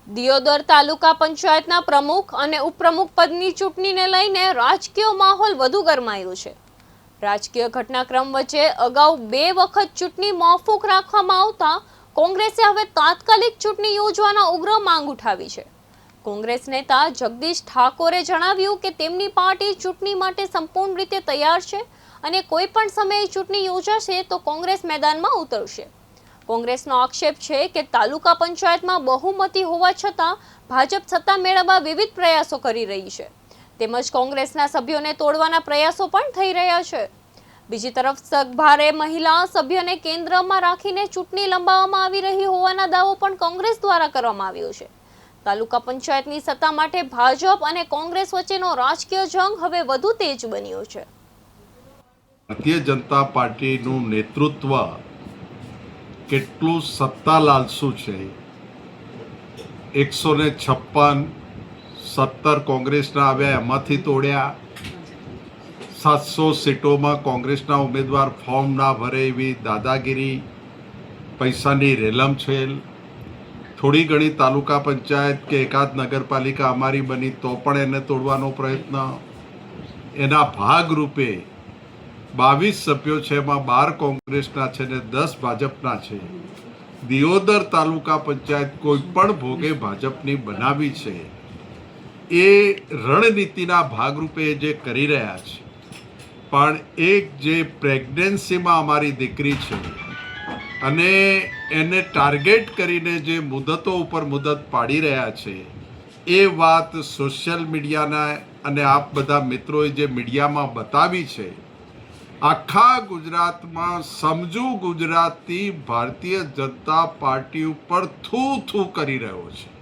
દિયોદર તાલુકા પંચાયતના પ્રમુખ અને ઉપપ્રમુખ પદની ચૂંટણીને લઈને રાજકીય માહોલ વધુ ગરમાયો છે। રાજકીય ઘટનાક્રમ વચ્ચે અગાઉ 2 વખત ચૂંટણી મોકૂફ રાખવામાં આવતા કોંગ્રેસે હવે તાત્કાલિક ચૂંટણી યોજવાના ઉગ્ર માંગ ઉઠાવી છે। કોંગ્રેસ નેતા જગદીશ ઠાકોરે જણાવ્યું કે તેમની પાર્ટી ચૂંટણી માટે સંપૂર્ણ રીતે તૈયાર છે અને કોઈ પણ સમયે ચૂંટણી યોજાશે તો કોંગ્રેસ મેદાનમાં ઉતરશે। કોંગ્રેસનો આક્ષેપ છે કે તાલુકા પંચાયતમાં બહુમતી હોવા છતાં ભાજપ સત્તા મેળવવા વિવિધ પ્રયાસો કરી રહી છે તેમજ કોંગ્રેસના સભ્યોને તોડવાના પ્રયાસો પણ થઈ રહ્યા છે। બીજી તરફ સગભારે મહિલા સભ્યને કેન્દ્રમાં રાખીને ચૂંટણી લંબાવવામાં આવી રહી હોવાના દાવો પણ કોંગ્રેસ દ્વારા કરવામાં આવ્યો છે। તાલુકા પંચાયતની સત્તા માટે ભાજપ અને કોંગ્રેસ વચ્ચેનો રાજકીય જંગ હવે વધુ તેજ બન્યો છે। ભારતીય જનતા પાર્ટીનું નેતૃત્વ કેટલું સત્તા લાલસુ છે। 156 17 કોંગ્રેસના આવ્યા, એમાંથી તોડ્યા। 700 સીટોમાં કોંગ્રેસના ઉમેદવાર ફોર્મ ના ભરે એવી દાદાગીરી, પૈસાની રેલમછેલ। થોડી ઘણી તાલુકા પંચાયત કે એકાદ નગરપાલિકા અમારી બની તો પણ એને તોડવાનો પ્રયત્ન। એના ભાગરૂપે 22 સભ્યો છે, એમાં 12 કોંગ્રેસના છે ને 10 ભાજપના છે। દિયોદર તાલુકા પંચાયત કોઈ પણ ભોગે ભાજપની બનાવી છે। એ રણનીતિના ભાગરૂપે જે કરી રહ્યા છે, પણ એક જે પ્રેગ્નન્સીમાં અમારી દીકરી છે અને એને ટાર્ગેટ કરીને જે મુદતો ઉપર મુદત પાડી રહ્યા છે, એ વાત સોશિયલ મીડિયાના અને આપ બધા મિત્રોએ જે મીડિયામાં બતાવી છે, આખા ગુજરાતમાં સમજુ ગુજરાતી ભારતીય જનતા પાર્ટી ઉપર થૂ થૂ કરી રહ્યો છે।